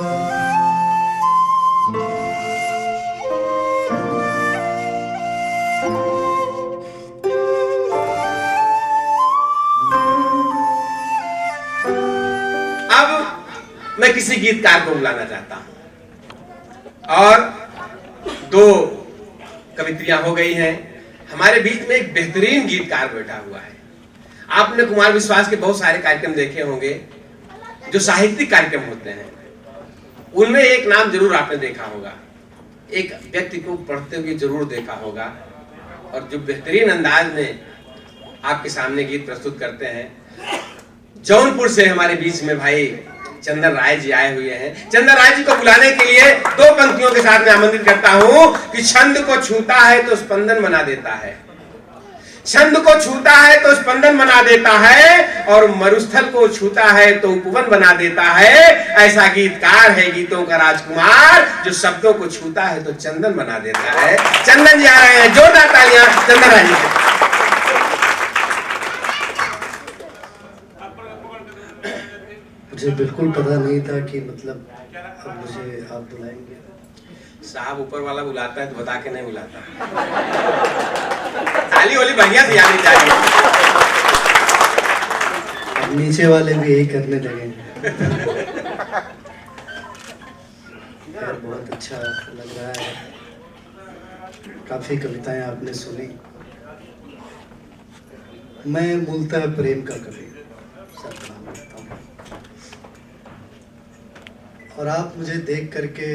मैं किसी गीतकार को बुलाना चाहता हूं और दो कवित्रियां हो गई हैं। हमारे बीच में एक बेहतरीन गीतकार बैठा हुआ है। आपने कुमार विश्वास के बहुत सारे कार्यक्रम देखे होंगे जो साहित्यिक कार्यक्रम होते हैं, उनमें एक नाम जरूर आपने देखा होगा, एक व्यक्ति को पढ़ते हुए जरूर देखा होगा और जो बेहतरीन अंदाज में आपके सामने गीत प्रस्तुत करते हैं। जौनपुर से हमारे बीच में भाई चंदन राय जी आए हुए हैं। चंदन राय जी को बुलाने के लिए दो पंक्तियों के साथ मैं आमंत्रित करता हूं कि छंद को छूता है तो स्पंदन बना देता है, छंद को छूता है तो स्पंदन बना देता है और मरुस्थल को छूता है तो उपवन बना देता है। ऐसा गीतकार है गीतों का राजकुमार जो शब्दों को छूता है तो चंदन बना देता है। चंदन जी आ रहे हैं, जोरदार तालियां चंदन राय जी। मुझे बिल्कुल पता नहीं था कि मतलब अब मुझे आप बुलाएंगे। साहब ऊपर वाला बुलाता है तो बता के नहीं बुलाता। ताली वाली बढ़िया से आनी चाहिए। अब नीचे वाले भी यही करने लगे। यार बहुत अच्छा लग रहा है। काफी कविताएं आपने सुनी। मैं मूलतः प्रेम का कवि और आप मुझे देख करके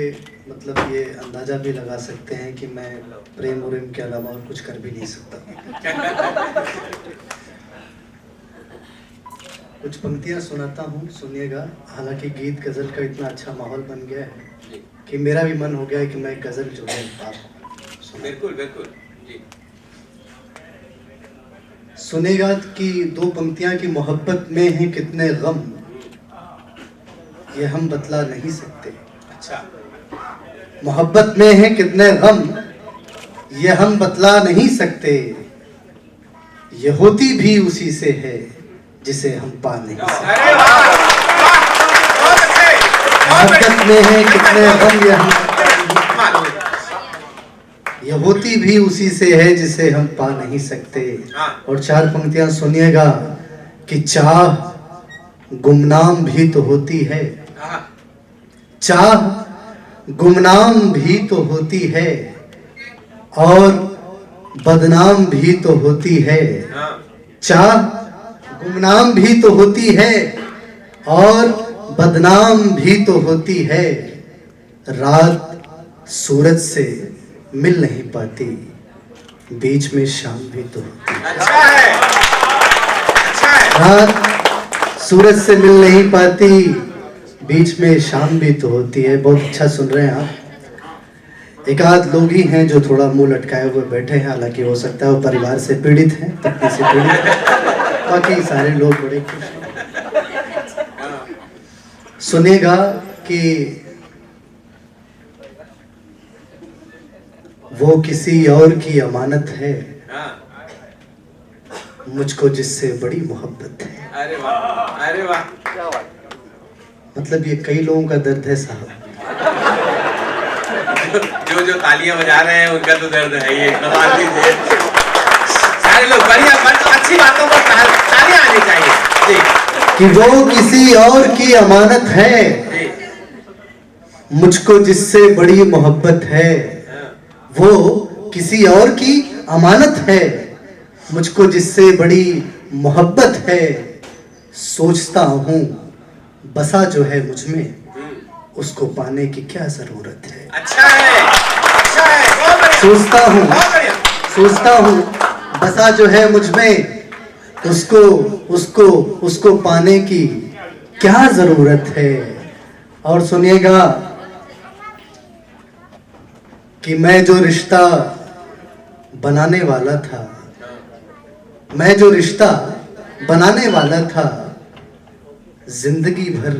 मतलब ये अंदाजा भी लगा सकते हैं कि मैं प्रेम और के अलावा और कुछ कर भी नहीं सकता। कुछ पंक्तियां सुनाता हूँ, सुनिएगा। हालांकि गीत गजल का इतना अच्छा माहौल बन गया है कि मेरा भी मन हो गया है कि मैं गजल जो है आप बिल्कुल बिल्कुल जी सुनेगा कि दो पंक्तियां की मोहब्बत में है कितने गम ये हम बतला नहीं सकते। अच्छा। मोहब्बत में है कितने गम ये हम बतला नहीं सकते, ये होती भी उसी से है जिसे हम पा नहीं सकते। मोहब्बत में है कितने गम ये होती भी उसी से है जिसे हम पा नहीं सकते। और चार पंक्तियां सुनिएगा कि चाह गुमनाम भी तो होती है, चाह गुमनाम भी तो होती है और बदनाम भी तो होती है। चाह गुमनाम भी तो होती है और बदनाम भी तो होती है। रात सूरज से मिल नहीं पाती, बीच में शाम भी तो होती है। अच्छा है, अच्छा है। रात सूरज से मिल नहीं पाती, बीच में शाम भी तो होती है। बहुत अच्छा सुन रहे हैं आप। एक आध लोग ही हैं जो थोड़ा मुंह लटकाए हुए बैठे हैं, हालांकि हो सकता है वो परिवार से पीड़ित हैं, पत्नी से पीड़ित हैं। बाकी सारे लोग बड़े खुश हैं। सुनेगा कि वो किसी और की अमानत है, मुझको जिससे बड़ी मोहब्बत है। अरे वाह, अरे वाह। मतलब ये कई लोगों का दर्द है साहब। जो तालियां बजा रहे हैं उनका तो दर्द है ये। कमाल कीजिए सारे लोग, बढ़िया अच्छी बातों पर तालियां आनी चाहिए जी। कि वो किसी और की अमानत है, मुझको जिससे बड़ी मोहब्बत है। वो किसी और की अमानत है, मुझको जिससे बड़ी मोहब्बत है। सोचता हूँ बसा जो है मुझ में, उसको पाने की क्या जरूरत है। अच्छा है, अच्छा है, बहुत बढ़िया। सोचता हूँ बसा जो है मुझ में, उसको पाने की क्या जरूरत है। और सुनिएगा कि मैं जो रिश्ता बनाने वाला था, मैं जो रिश्ता बनाने वाला था, जिंदगी भर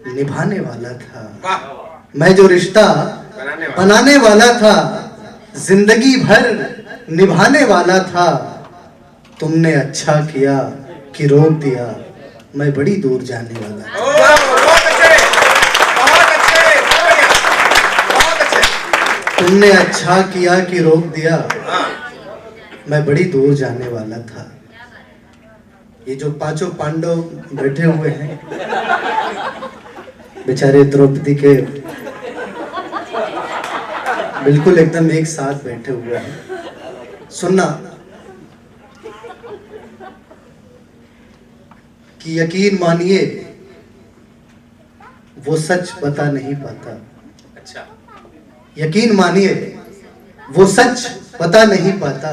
निभाने वाला था। मैं जो रिश्ता बनाने वाला था, जिंदगी भर निभाने वाला था। तुमने अच्छा किया कि रोक दिया, मैं बड़ी दूर जाने वाला था। बहुत अच्छे, बहुत अच्छे। तुमने अच्छा किया कि रोक दिया, मैं बड़ी दूर जाने वाला था। ये जो पांचों पांडव बैठे हुए हैं, बेचारे द्रौपदी के बिल्कुल एकदम एक साथ बैठे हुए हैं। सुनना कि यकीन मानिए वो सच बता नहीं पाता। अच्छा, यकीन मानिए वो सच बता नहीं पाता,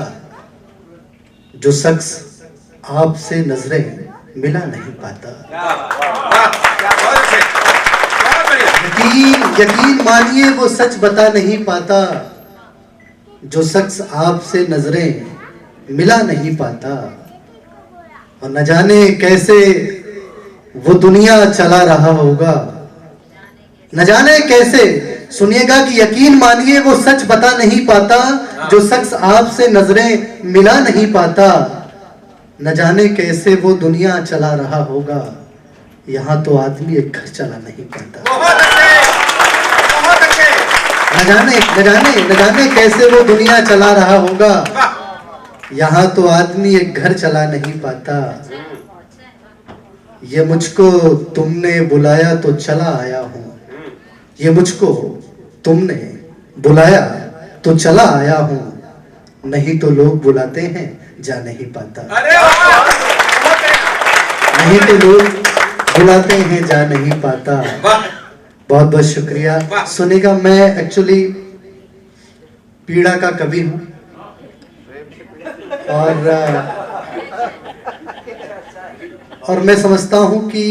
जो शख्स आपसे नजरें मिला नहीं पाता। यकीन मानिए वो सच बता नहीं पाता, जो शख्स आपसे नजरें मिला नहीं पाता। और न जाने कैसे वो दुनिया चला रहा होगा, न जाने कैसे। सुनिएगा कि यकीन मानिए वो सच बता नहीं पाता, जो शख्स आपसे नजरें मिला नहीं पाता। न जाने कैसे वो दुनिया चला रहा होगा, यहाँ तो आदमी एक घर चला नहीं पाता। बहुत अच्छे। न जाने कैसे वो दुनिया चला रहा होगा, यहाँ तो आदमी एक घर चला नहीं पाता। ये मुझको तुमने बुलाया तो चला आया हूँ, ये मुझको तुमने बुलाया तो चला आया हूँ, नहीं तो लोग बुलाते हैं जा नहीं पाता। नहीं तो लोग बुलाते हैं जा नहीं पाता। बहुत बहुत शुक्रिया। सुनेगा, मैं एक्चुअली पीड़ा का कवि हूँ और मैं समझता हूँ कि,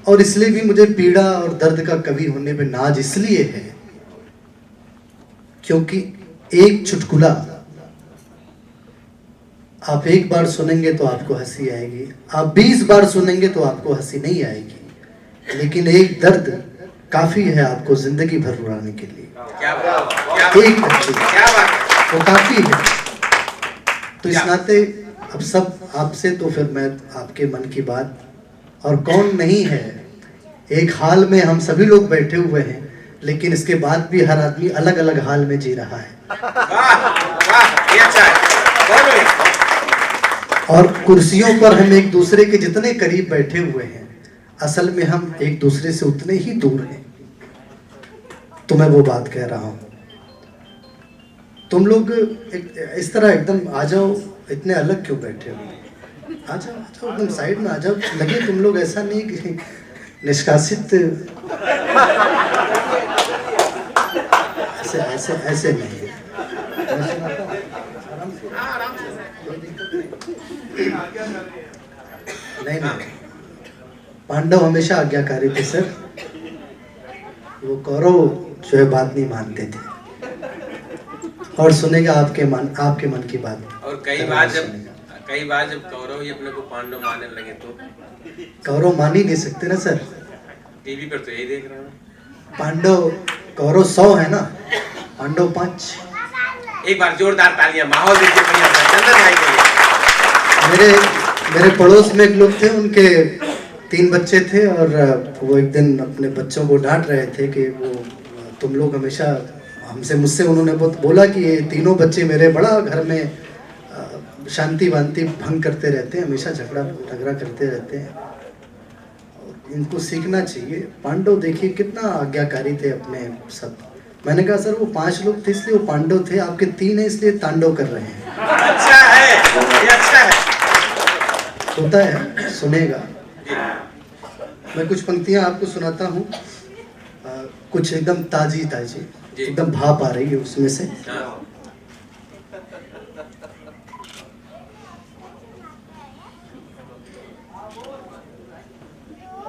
और इसलिए भी मुझे पीड़ा और दर्द का कवि होने पे नाज इसलिए है क्योंकि एक चुटकुला आप एक बार सुनेंगे तो आपको हंसी आएगी, आप 20 बार सुनेंगे तो आपको हंसी नहीं आएगी, लेकिन एक दर्द काफी है आपको जिंदगी भर रुलाने के लिए। एक दर्द वो काफी है। तो इस नाते अब सब आपसे, तो फिर मैं आपके मन की बात, और कौन नहीं है, एक हाल में हम सभी लोग बैठे हुए हैं, लेकिन इसके बाद भी हर आदमी अलग अलग हाल में जी रहा है। और कुर्सियों पर हम एक दूसरे के जितने करीब बैठे हुए हैं, असल में हम एक दूसरे से उतने ही दूर हैं। तो मैं वो बात कह रहा हूं, तुम लोग इस तरह एकदम आ जाओ, इतने अलग क्यों बैठे हो? आ जाओ एकदम साइड में आ जाओ। लगे तुम लोग ऐसा नहीं कि निष्कासित, ऐसे ऐसे ऐसे नहीं। नहीं, पांडव हमेशा आज्ञाकारी थे सर, वो कौरव जो है बात नहीं मानते थे। और सुनेगा आपके मन की बात। और कई बार जब कौरव ही अपने को पांडव मानने लगे तो कौरव मान ही नहीं सकते ना सर। टीवी पर तो यही देख रहा हूँ। पांडव कौरव 100 है ना, पांडव 5। एक बार जोरदार तालियां, माहौल देखिए बढ़िया सा, चंदन भाई के लिए। मेरे पड़ोस में एक लोग थे, उनके 3 बच्चे थे, और वो एक दिन अपने बच्चों को डांट रहे थे कि वो तुम लोग हमेशा मुझसे उन्होंने बोला कि ये तीनों बच्चे मेरे बड़ा घर में शांति वांति भंग करते रहते हैं, हमेशा झगड़ा झगड़ा करते रहते हैं, इनको सीखना चाहिए। पांडव देखिए कितना आज्ञाकारी थे अपने सब। मैंने कहा सर वो 5 लोग थे इसलिए वो पांडव थे, आपके 3 है इसलिए तांडव कर रहे हैं। अच्छा है, ये अच्छा है। होता है, सुनेगा। मैं कुछ पंक्तियां आपको सुनाता हूँ, कुछ एकदम ताजी एकदम भाप आ रही है उसमें से।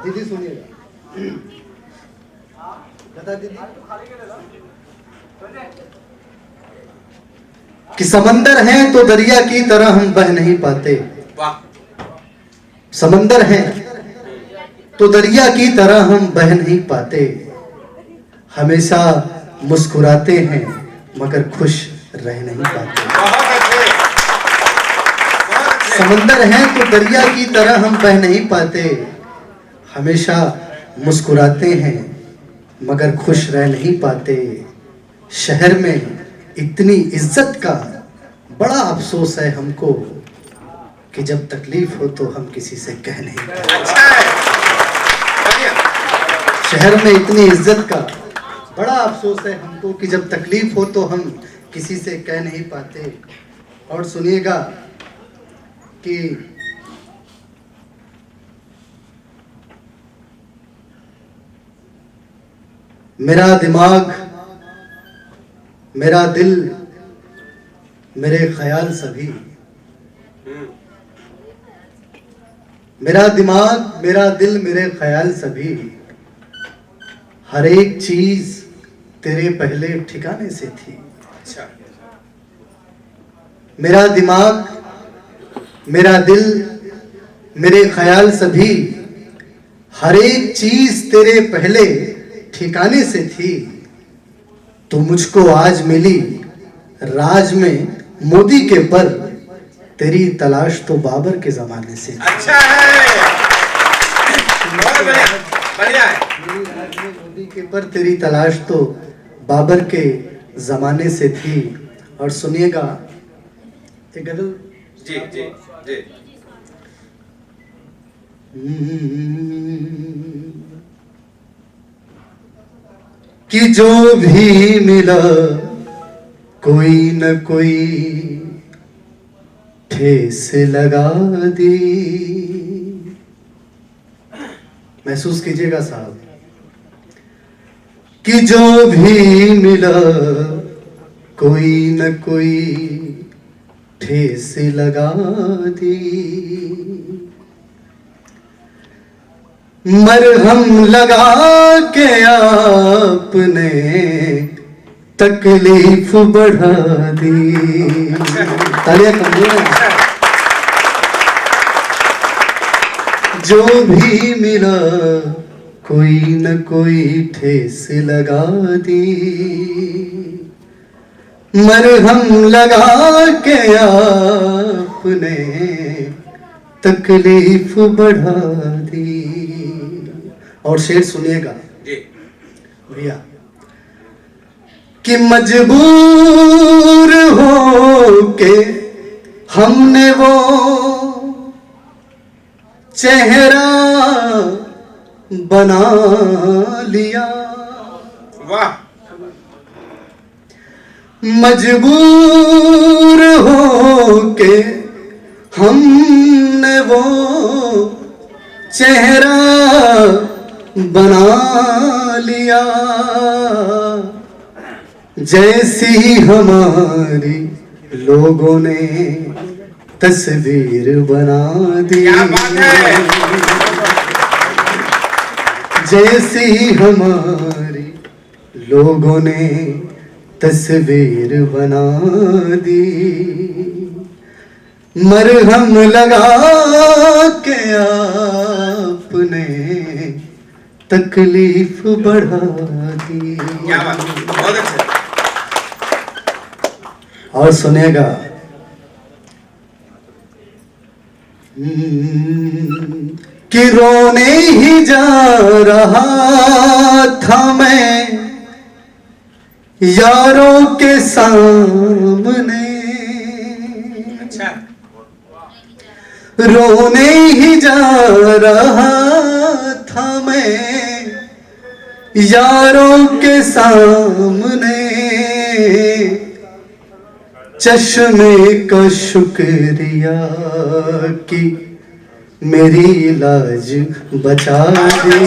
दीदी सुनिएगा, बता दीदी कि समंदर है तो दरिया की तरह हम बह नहीं पाते। समंदर है तो दरिया की तरह हम बह नहीं पाते, हमेशा मुस्कुराते हैं मगर खुश रह नहीं पाते। समंदर है तो दरिया की तरह हम बह नहीं पाते, हमेशा मुस्कुराते हैं मगर खुश रह नहीं पाते। शहर में इतनी इज्जत का बड़ा अफसोस है हमको कि जब तकलीफ हो तो हम किसी से कह नहीं पाते। अच्छा है, बढ़िया। शहर में इतनी इज्जत का बड़ा अफसोस है हमको कि जब तकलीफ हो तो हम किसी से कह नहीं पाते। और सुनिएगा कि मेरा दिमाग, मेरा दिल, मेरे ख्याल सभी, मेरा दिमाग, मेरा दिल, मेरे ख्याल सभी, हर एक चीज तेरे पहले ठिकाने से थी। अच्छा। मेरा दिमाग, मेरा दिल, मेरे ख्याल सभी, हर एक चीज तेरे पहले ठिकाने से थी। तो मुझको आज मिली राज में मोदी के पर, तेरी तलाश तो बाबर के जमाने से थी। अच्छा है, बहुत बढ़िया, बढ़िया है। मेरी राज में मोदी के पर, तेरी तलाश तो बाबर के जमाने से थी। और सुनिएगा एक गजल। जी जी जी। कि जो भी मिला कोई न कोई ठेस लगा दी। महसूस कीजिएगा साहब, कि जो भी मिला कोई न कोई ठेस लगा दी। मरहम लगा के आपने तकलीफ बढ़ा दी। तालियां कमजोर हैं। जो भी मिला कोई न कोई ठेस लगा दी। मरहम लगा के आपने तकलीफ बढ़ा दी। और शेर सुनिएगा जी भैया, कि मजबूर हो के हमने वो चेहरा बना लिया। वाह। मजबूर हो के हमने वो चेहरा बना लिया। जैसी हमारी लोगों ने तस्वीर बना दी। क्या बात है। जैसी हमारी लोगों ने तस्वीर बना दी। मरहम लगा के आपने तकलीफ बढ़ा दी। क्या बात, बहुत अच्छा। और सुनेगा, कि रोने ही जा रहा था मैं यारों के सामने। अच्छा। रोने ही जा रहा था मैं यारों के सामने। चश्मे का शुक्रिया कि मेरी लाज बचा दी।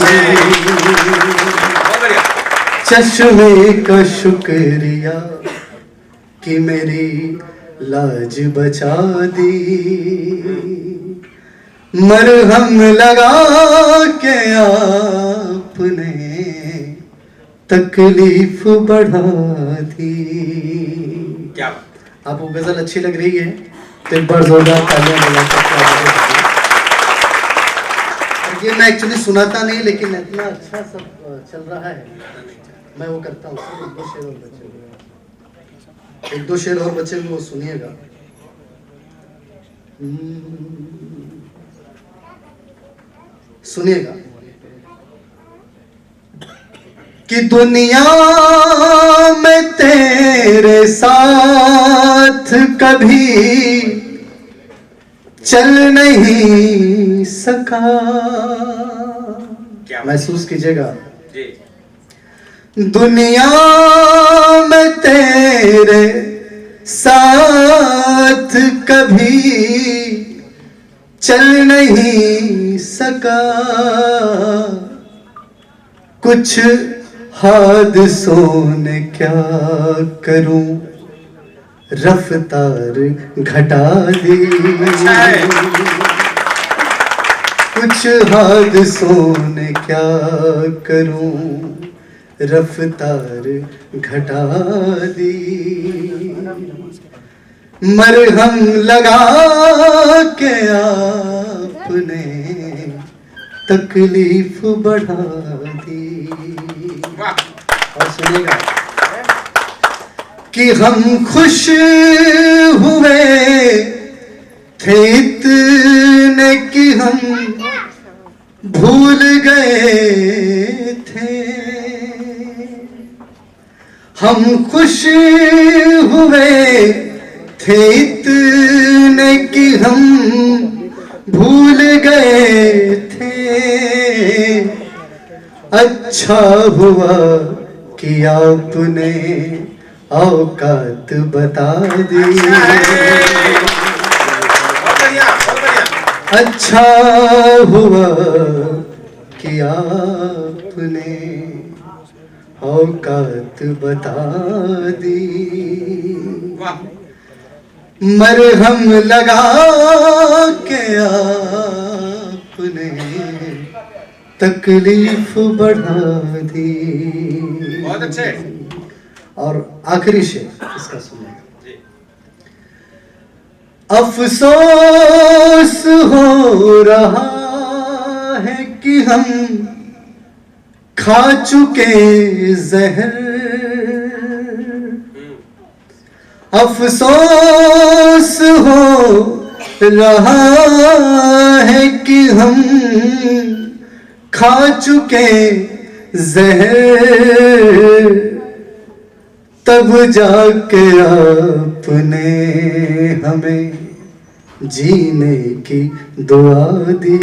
चश्मे का शुक्रिया कि मेरी लाज बचा दी। मरहम लगा के आपने तकलीफ बढ़ा दी। क्या बात। आपको गजल अच्छी लग रही है तो एक बार जोरदार तालियां बजा सकते हैं। ये मैं एक्चुअली सुनाता नहीं, लेकिन इतना अच्छा सब चल रहा है, मैं वो करता हूँ। एक दो शेर और बचे, एक दो शेर और बचे, वो सुनिएगा। सुनिएगा कि दुनिया में तेरे साथ कभी चल नहीं सका। महसूस कीजिएगा, दुनिया में तेरे साथ कभी चल नहीं सका। कुछ हादसों ने क्या करूं रफ्तार घटा दी। कुछ हादसों ने क्या करूं रफ्तार घटा दी। मरहम लगा के आपने तकलीफ बढ़ा दी। और सुनेगा कि हम खुश हुए थे इतने कि हम भूल गए थे। हम खुश हुए थे इतने कि हम भूल गए थे। अच्छा हुआ कि आपने औकात बता दी। अच्छा हुआ कि आपने औकात बता दी। मरहम लगा के आपने तकलीफ बढ़ा दी। बहुत अच्छे। और आखिरी शेर इसका सुनिए। अफसोस हो रहा है कि हम खा चुके जहर। अफसोस हो रहा है कि हम खा चुके जहर। तब जाके आपने हमें जीने की दुआ दी।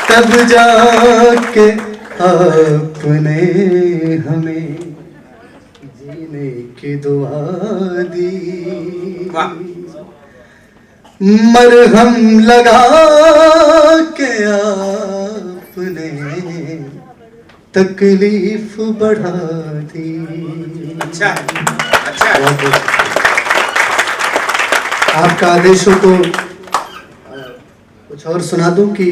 तब जाके आपने हमें जीने की दुआ दी। मरहम लगा के आपने तकलीफ बढ़ा दी। अच्छा अच्छा। आपका आदेश हो तो कुछ और सुना दूं कि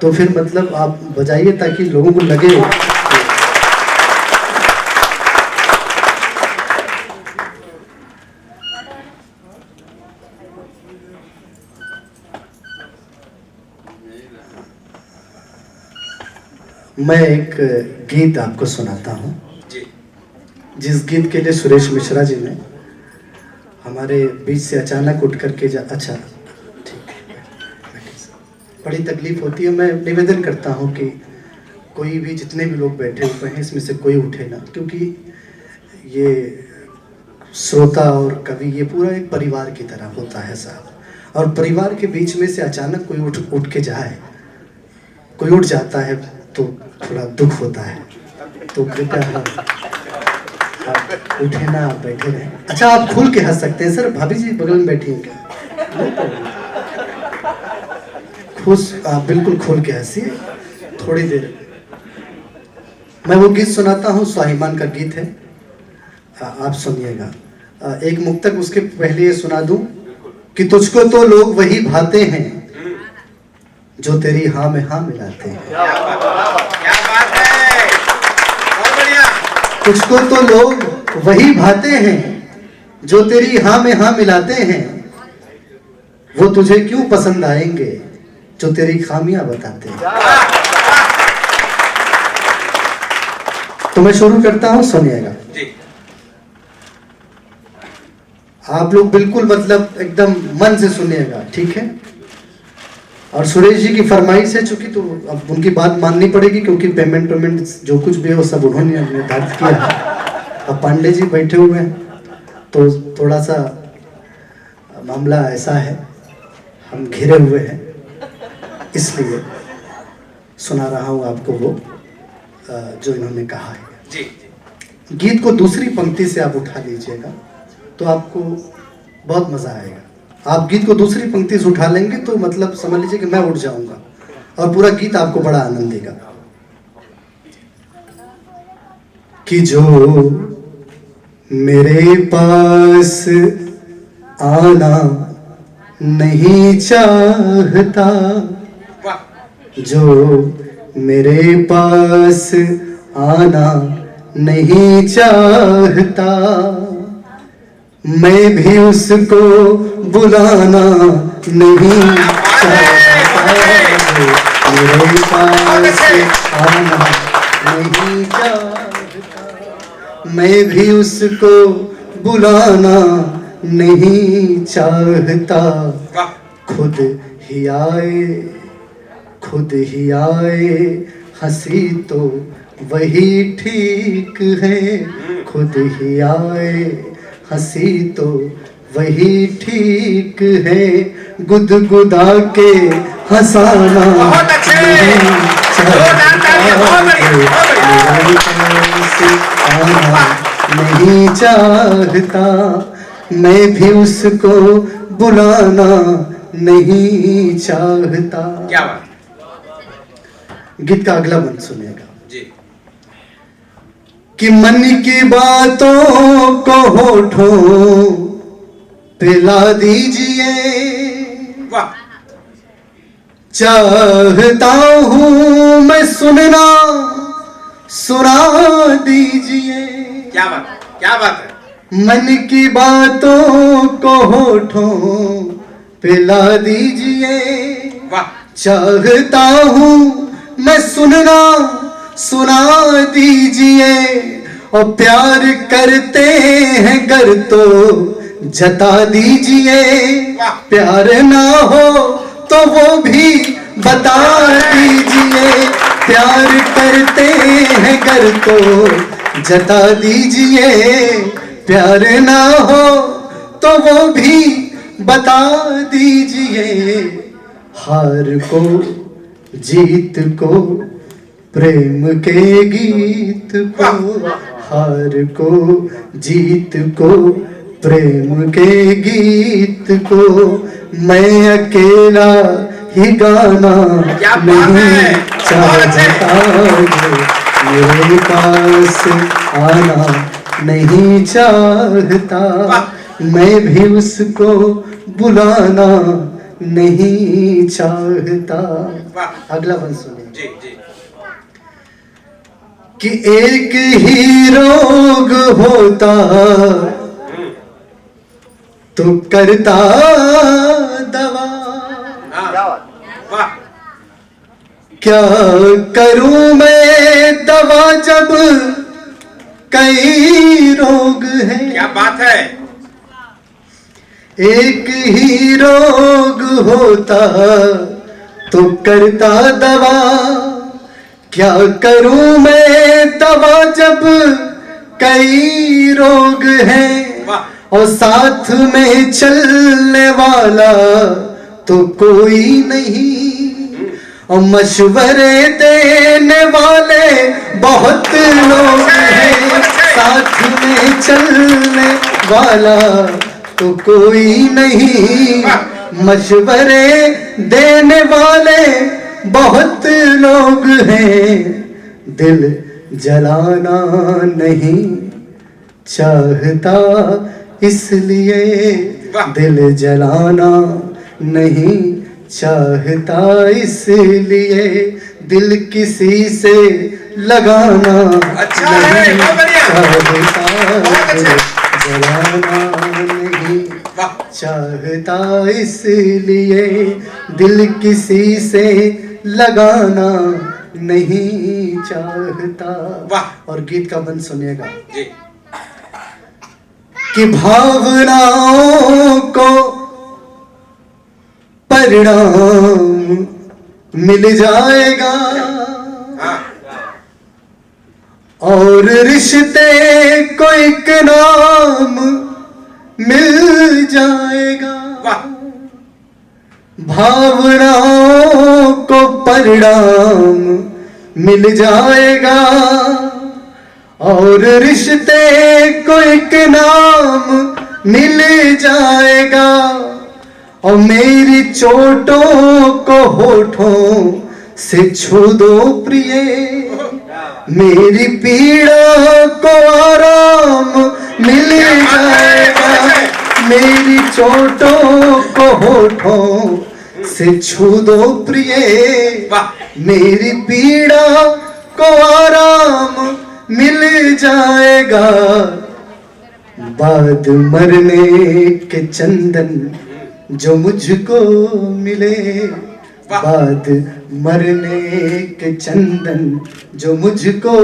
तो फिर मतलब आप बजाइए ताकि लोगों को लगे। मैं एक गीत आपको सुनाता हूँ, जिस गीत के लिए सुरेश मिश्रा जी ने हमारे बीच से अचानक उठ करके अच्छा ठीक है, बड़ी तकलीफ होती है। मैं निवेदन करता हूँ कि कोई भी जितने भी लोग बैठे हुए हैं इसमें से कोई उठे ना, क्योंकि ये श्रोता और कवि ये पूरा एक परिवार की तरह होता है साहब। और परिवार के बीच में से अचानक कोई उठ के जाए, कोई उठ जाता है तो थोड़ा दुख होता है। तो कृपया आप उठे ना, आप बैठे रहे। अच्छा आप खुल के हंस सकते हैं सर। भाभी जी बगल में बैठी हैं क्या? खुश आप बिल्कुल खोल के हंसिए थोड़ी देर। मैं वो गीत सुनाता हूँ, स्वाभिमान का गीत है, आप सुनिएगा। एक मुक्तक उसके पहले ये सुना दूं कि तुझको तो लोग वही भाते हैं जो तेरी हाँ में हाँ मिलाते हैं। क्या बात है, बहुत बढ़िया। तुझको तो लोग वही भाते हैं जो तेरी हाँ में हाँ मिलाते हैं। वो तुझे क्यों पसंद आएंगे जो तेरी खामियां बताते हैं। तो मैं शुरू करता हूं, सुनिएगा। आप लोग बिल्कुल मतलब एकदम मन से सुनिएगा, ठीक है? और सुरेश जी की फरमाइश है, चूंकि तो अब उनकी बात माननी पड़ेगी क्योंकि पेमेंट जो कुछ भी है वो सब उन्होंने निर्धारित किया है। अब पांडे जी बैठे हुए हैं तो थोड़ा सा मामला ऐसा है, हम घिरे हुए हैं, इसलिए सुना रहा हूँ आपको वो जो इन्होंने कहा है। जी। गीत को दूसरी पंक्ति से आप उठा लीजिएगा तो आपको बहुत मजा आएगा। आप गीत को दूसरी पंक्ति से उठा लेंगे तो मतलब समझ लीजिए कि मैं उठ जाऊंगा और पूरा गीत आपको बड़ा आनंद देगा। कि जो मेरे पास आना नहीं चाहता, जो मेरे पास आना नहीं चाहता, मैं भी उसको बुलाना नहीं चाहता, मेरे पास आना नहीं चाहता, मैं भी उसको बुलाना नहीं चाहता, खुद ही आए, खुद ही आए, हंसी तो वही ठीक है, खुद ही आए, हंसी तो वही ठीक है, गुदगुदा के हंसाना नहीं चाहता, आना नहीं चाहता, मैं भी उसको बुलाना नहीं चाहता। क्या बात। गीत का अगला बंद सुनिएगा जी। कि मन की बातों को होठों पे ला दीजिए, वाह। चाहता हूँ मैं सुनना, सुना दीजिए। क्या बात, क्या बात है। मन की बातों को होठों पे ला दीजिए, वाह। चाहता हूँ मैं सुनना, सुना दीजिए, और प्यार करते हैं गर तो जता दीजिए, प्यार ना हो तो वो भी बता दीजिए, प्यार करते हैं गर तो जता दीजिए, प्यार ना हो तो वो भी बता दीजिए, हार को जीत को प्रेम के गीत को, हार को जीत को प्रेम के गीत को, मैं अकेला ही गाना नहीं चाहता, मेरे पास आना नहीं चाहता, मैं भी उसको बुलाना नहीं चाहता। अगला बंद सुनिए। जी जी। कि एक ही रोग होता तो करता दवा, वाह। क्या करूं मैं दवा जब कई रोग हैं। क्या बात है। एक ही रोग होता तो करता दवा, क्या करूं मैं दवा जब कई रोग हैं, और साथ में चलने वाला तो कोई नहीं, और मशवरे देने वाले बहुत लोग हैं, साथ में चलने वाला तो कोई नहीं, मशवरे देने वाले बहुत लोग हैं, दिल जलाना नहीं चाहता इसलिए, दिल जलाना नहीं चाहता इसलिए, दिल किसी से लगाना नहीं चाहता, दिल जलाना नहीं चाहता इसलिए, दिल किसी से लगाना नहीं चाहता। और गीत का बंद सुनिएगा कि भावनाओं को परिणाम मिल जाएगा और रिश्ते को एक नाम मिल जाएगा। भावनाओं को परिणाम मिल जाएगा और रिश्ते को एक नाम मिल जाएगा। और मेरी चोटों को होठों से छू दो प्रिय, मेरी पीड़ा को आराम मिल जाएगा। मेरी चोटों को होठों से छू दो प्रिय, मेरी पीड़ा को आराम मिल जाएगा। बाद मरने के चंदन जो मुझको मिले, बाद मरने के चंदन जो मुझको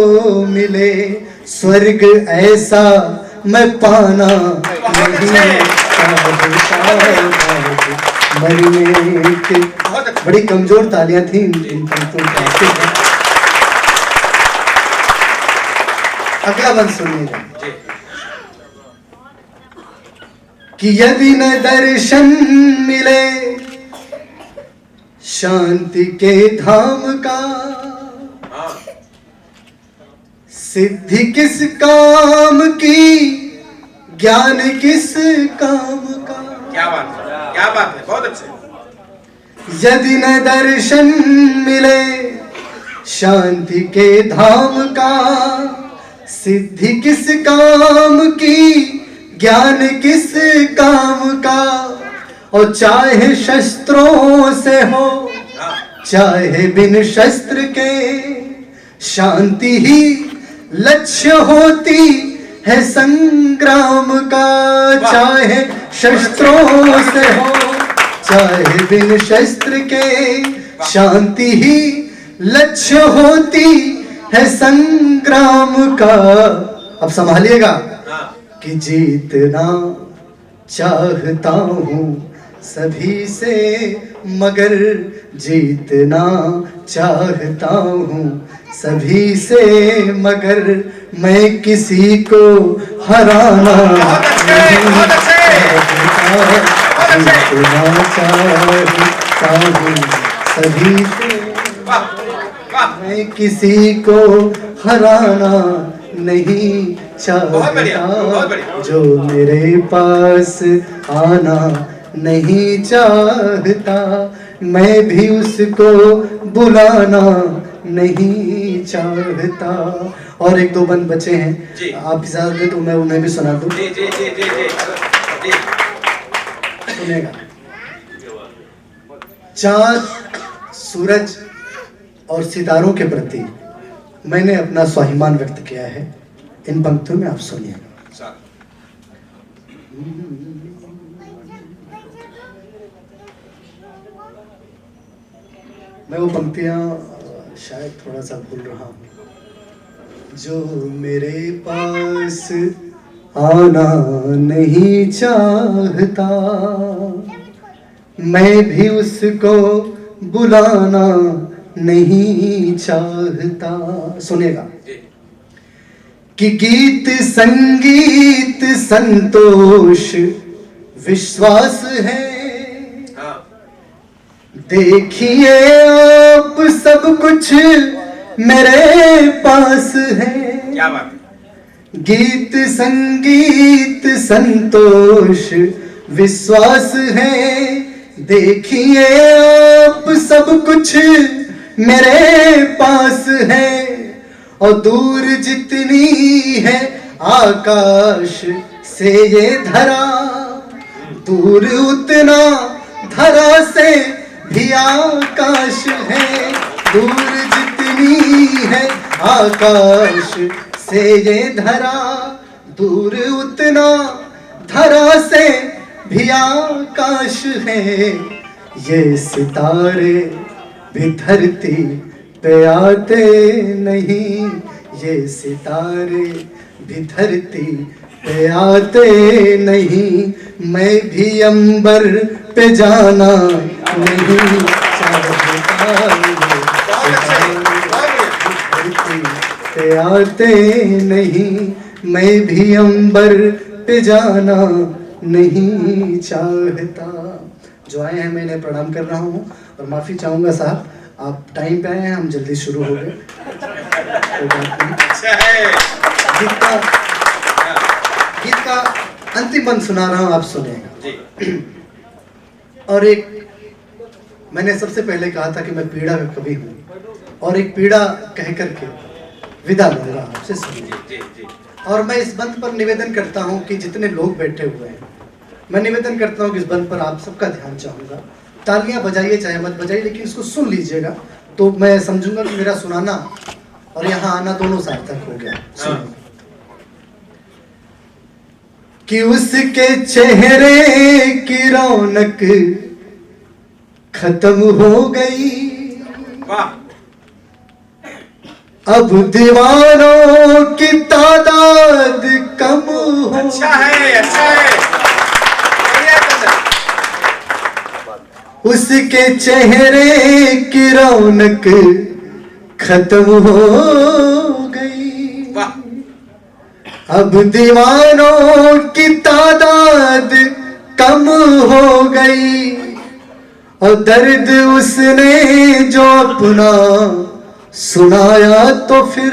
मिले, स्वर्ग ऐसा मैं पाना नहीं चाहता। मरने के बड़ी कमजोर तालियां थी इन पंक्तियों की। अगला बंद सुनिएगा कि यदि न दर्शन मिले शांति के धाम का, सिद्धि किस काम की, ज्ञान किस काम का। क्या बात है, बहुत अच्छे। यदि न दर्शन मिले शांति के धाम का, सिद्धि किस काम की, ज्ञान किस काम का। और चाहे शस्त्रों से हो चाहे बिन शस्त्र के, शांति ही लक्ष्य होती है संग्राम का। चाहे शस्त्रों से हो चाहे बिन शस्त्र के, शांति ही लक्ष्य होती है संग्राम का। अब संभालिएगा कि जीतना चाहता हूँ सभी से, मगर जीतना चाहता हूँ सभी से, मगर मैं किसी को हराना नहीं चाहता। जीतना चाहता हूँ सभी से, मैं किसी को हराना नहीं चाहता। जो मेरे पास आना नहीं चाहता, मैं भी उसको बुलाना नहीं चाहता। और एक दो बंद बचे हैं, आप इजाजत दे तो मैं उन्हें भी सुना दूं। सुनेगा। चाँद, सूरज और सितारों के प्रति मैंने अपना स्वाभिमान व्यक्त किया है इन पंक्तियों में, आप सुनिए। मैं वो पंक्तियां शायद थोड़ा सा भूल रहा हूँ। जो मेरे पास आना नहीं चाहता, मैं भी उसको बुलाना नहीं चाहता। सुनेगा कि गीत संगीत संतोष विश्वास है, देखिए आप सब कुछ मेरे पास है। क्या बात है। गीत संगीत संतोष विश्वास है, देखिए आप सब कुछ मेरे पास है। और दूर जितनी है आकाश से ये धरा, दूर उतना धरा से भी आकाश है। दूर जितनी है आकाश से ये धरा, दूर उतना धरा से भी आकाश है। ये सितारे भी धरती पे आते नहीं, ये सितारे भी धरती पे आते नहीं। मैं भी अंबर पे जाना नहीं चाहता ये आते नहीं, मैं भी अंबर पे जाना नहीं चाहता। जो आए हैं मैं इन्हें प्रणाम कर रहा हूँ और माफ़ी चाहूँगा साहब, आप टाइम पे आए हैं, हम जल्दी शुरू हो गए। गीत का अंतिम बंद सुना रहा हूँ, आप सुने। और एक मैंने सबसे पहले कहा था कि मैं पीड़ा का कवि हूँ, और एक पीड़ा कह करके विदा लूंगा आपसे, सुनिए। और मैं इस बंद पर निवेदन करता हूँ कि जितने लोग बैठे हुए हैं, मैं निवेदन करता हूँ कि इस बंद पर आप सबका ध्यान चाहूँगा। तालियां बजाइए चाहे मत बजाइए, लेकिन इसको सुन लीजिएगा तो मैं समझूंगा कि मेरा सुनाना और यहाँ आना दोनों सार्थक हो गया। सुनो। कि उसके चेहरे की रौनक खत्म हो गई, अब दीवानों की तादाद कम हो। अच्छा है, अच्छा है। उसके चेहरे की रौनक खत्म हो गई, अब दीवानों की तादाद कम हो गई, और दर्द उसने जो अपना सुनाया तो फिर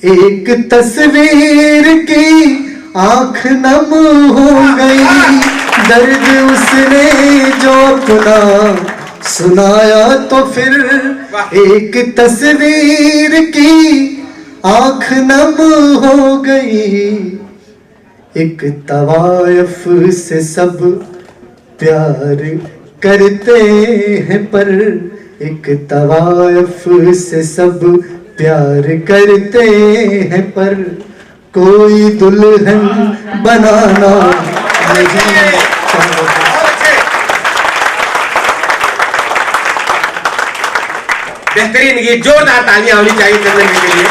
एक तस्वीर की आंख नम हो गई। दर्द उसने जो अपना सुनाया तो फिर एक तस्वीर की आंख नम हो गई। एक तवायफ से सब प्यार करते हैं, पर एक तवायफ से सब प्यार करते हैं, पर कोई दुल्हन बनाना नहीं चाहता। बेहतरीन गीत, जोरदार तालियां होनी चाहिए चंदन जी के लिए।